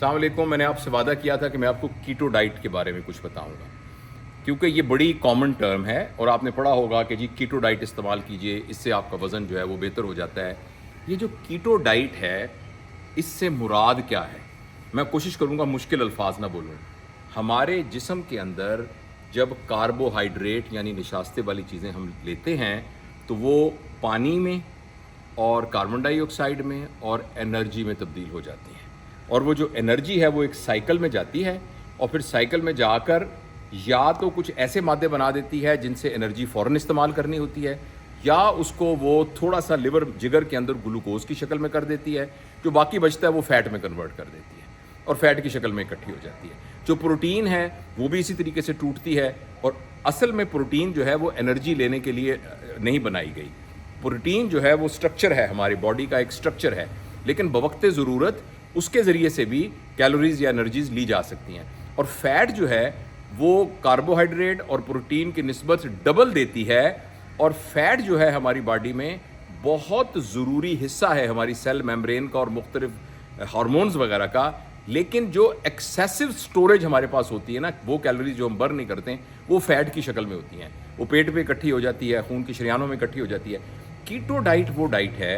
अस्सलाम वालेकुम। मैंने आपसे वादा किया था कि मैं आपको कीटो डाइट के बारे में कुछ बताऊंगा, क्योंकि ये बड़ी कॉमन टर्म है और आपने पढ़ा होगा कि जी कीटो डाइट इस्तेमाल कीजिए, इससे आपका वज़न जो है वो बेहतर हो जाता है। ये जो कीटो डाइट है, इससे मुराद क्या है? मैं कोशिश करूंगा मुश्किल अल्फाज ना बोलूं। हमारे जिस्म के अंदर जब कार्बोहाइड्रेट यानी निशास्ते वाली चीज़ें हम लेते हैं तो वो पानी में और कार्बन डाइऑक्साइड में और एनर्जी में तब्दील हो जाती है, और वो जो एनर्जी है वो एक साइकिल में जाती है और फिर साइकिल में जाकर या तो कुछ ऐसे मादे बना देती है जिनसे एनर्जी फ़ौरन इस्तेमाल करनी होती है, या उसको वो थोड़ा सा लिवर जिगर के अंदर ग्लूकोज की शक्ल में कर देती है, जो बाकी बचता है वो फैट में कन्वर्ट कर देती है और फैट की शक्ल में इकट्ठी हो जाती है। जो प्रोटीन है वो भी इसी तरीके से टूटती है, और असल में प्रोटीन जो है वो एनर्जी लेने के लिए नहीं बनाई गई। प्रोटीन जो है वो स्ट्रक्चर है, हमारी बॉडी का एक स्ट्रक्चर है, लेकिन बवक्ते ज़रूरत उसके ज़रिए से भी कैलोरीज या एनर्जीज ली जा सकती हैं। और फैट जो है वो कार्बोहाइड्रेट और प्रोटीन की निस्बत डबल देती है, और फैट जो है हमारी बॉडी में बहुत ज़रूरी हिस्सा है हमारी सेल मेम्ब्रेन का और मुख्तलिफ हार्मोन्स वगैरह का। लेकिन जो एक्सेसिव स्टोरेज हमारे पास होती है ना, वो कैलोरीज जो हम बर्न नहीं करते हैं वो फैट की शक्ल में होती हैं, वो पेट पे इकट्ठी हो जाती है, खून की शरियानों में इकट्ठी हो जाती है। कीटो डाइट वो डाइट है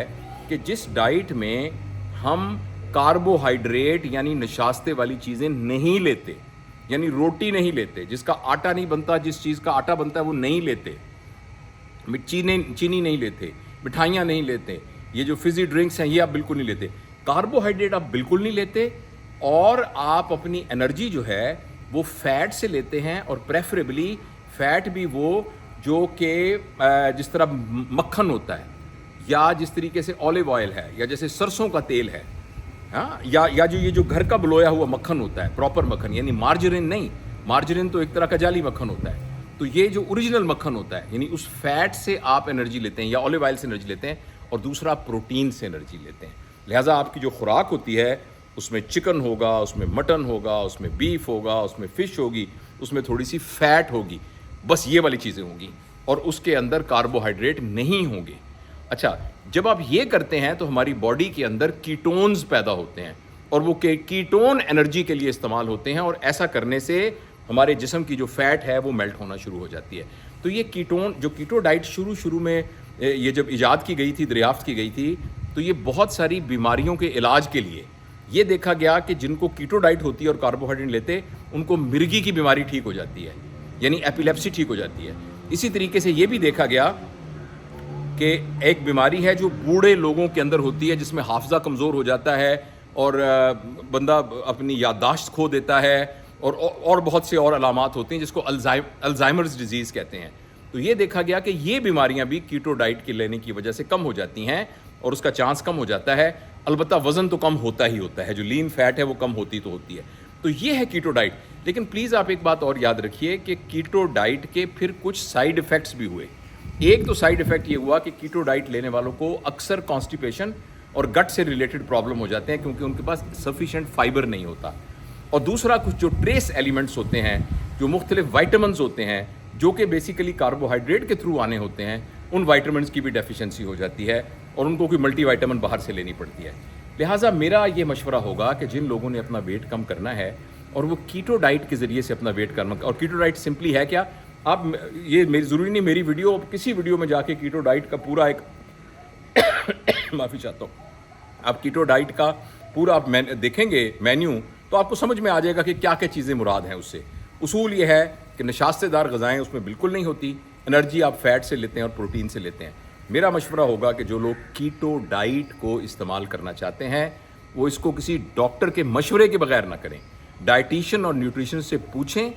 कि जिस डाइट में हम कार्बोहाइड्रेट यानी नशास्ते वाली चीज़ें नहीं लेते, यानी रोटी नहीं लेते, जिसका आटा नहीं बनता, जिस चीज़ का आटा बनता है वो नहीं लेते, चीनी नहीं लेते, मिठाइयाँ नहीं लेते, ये जो फिजी ड्रिंक्स हैं ये आप बिल्कुल नहीं लेते, कार्बोहाइड्रेट आप बिल्कुल नहीं लेते, और आप अपनी एनर्जी जो है वो फैट से लेते हैं, और प्रेफरेबली फैट भी वो जो कि जिस तरह मक्खन होता है, या जिस तरीके से ऑलिव ऑयल है, या जैसे सरसों का तेल है, हाँ, या जो ये जो घर का बलोया हुआ मक्खन होता है, प्रॉपर मक्खन, यानी मार्जरीन नहीं। मार्जरीन तो एक तरह का जाली मक्खन होता है। तो ये जो ओरिजिनल मक्खन होता है, यानी उस फैट से आप एनर्जी लेते हैं, या ऑलिव ऑयल से एनर्जी लेते हैं, और दूसरा प्रोटीन से एनर्जी लेते हैं। लिहाजा आपकी जो खुराक होती है उसमें चिकन होगा, उसमें मटन होगा, उसमें बीफ होगा, उसमें फ़िश होगी, उसमें थोड़ी सी फैट होगी, बस ये वाली चीज़ें होंगी, और उसके अंदर कार्बोहाइड्रेट नहीं होंगे। अच्छा, जब आप ये करते हैं तो हमारी बॉडी के अंदर कीटोन्स पैदा होते हैं, और वो कीटोन एनर्जी के लिए इस्तेमाल होते हैं, और ऐसा करने से हमारे जिस्म की जो फैट है वो मेल्ट होना शुरू हो जाती है। तो ये कीटो डाइट शुरू में ये जब इजाद की गई थी, दरियाफ्त की गई थी, तो ये बहुत सारी बीमारियों के इलाज के लिए ये देखा गया कि जिनको कीटो डाइट होती है और कार्बोहाइड्रेट लेते, उनको मिर्गी की बीमारी ठीक हो जाती है, यानी एपिलेप्सी ठीक हो जाती है। इसी तरीके से ये भी देखा गया कि एक बीमारी है जो बूढ़े लोगों के अंदर होती है, जिसमें हाफजा कमज़ोर हो जाता है और बंदा अपनी याददाश्त खो देता है, और बहुत से और अलामात होती हैं जिसको अल्जाइमर्स डिजीज़ कहते हैं। तो ये देखा गया कि ये बीमारियां भी कीटो डाइट के लेने की वजह से कम हो जाती हैं, और उसका चांस कम हो जाता है। अलबत्ता वज़न तो कम होता ही होता है, जो लीन फैट है वो कम होती तो होती है। तो ये है कीटो डाइट। लेकिन प्लीज़ आप एक बात और याद रखिए कि कीटो डाइट के फिर कुछ साइड इफ़ेक्ट्स भी हुए। एक तो साइड इफ़ेक्ट ये हुआ कि कीटो डाइट लेने वालों को अक्सर कॉन्स्टिपेशन और गट से रिलेटेड प्रॉब्लम हो जाते हैं, क्योंकि उनके पास सफिशेंट फाइबर नहीं होता। और दूसरा, कुछ जो ट्रेस एलिमेंट्स होते हैं, जो मुख्तलिफ वाइटामिन्स होते हैं, जो कि बेसिकली कार्बोहाइड्रेट के थ्रू आने होते हैं, उन वाइटामिन्स की भी डेफिशिएंसी हो जाती है, और उनको कोई मल्टी वाइटामिन बाहर से लेनी पड़ती है। लिहाजा मेरा ये मशवरा होगा कि जिन लोगों ने अपना वेट कम करना है और वो कीटो डाइट के ज़रिए से अपना वेट करना, और कीटो डाइट सिंपली है क्या, आप ये मेरी ज़रूरी नहीं मेरी वीडियो, किसी वीडियो में जाके कीटो डाइट का पूरा एक माफ़ी चाहता हूँ, आप कीटो डाइट का पूरा आप देखेंगे मेन्यू, तो आपको समझ में आ जाएगा कि क्या क्या चीज़ें मुराद हैं उससे। उसूल ये है कि नशास्तेदार ग़िज़ाएँ उसमें बिल्कुल नहीं होती, एनर्जी आप फैट से लेते हैं और प्रोटीन से लेते हैं। मेरा मशवरा होगा कि जो लोग कीटो डाइट को इस्तेमाल करना चाहते हैं वो इसको किसी डॉक्टर के मशवरे के बगैर ना करें, डाइटिशियन और न्यूट्रिशन से पूछें,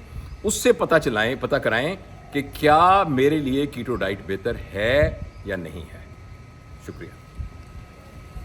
उससे पता कराएं कि क्या मेरे लिए कीटो डाइट बेहतर है या नहीं है। शुक्रिया।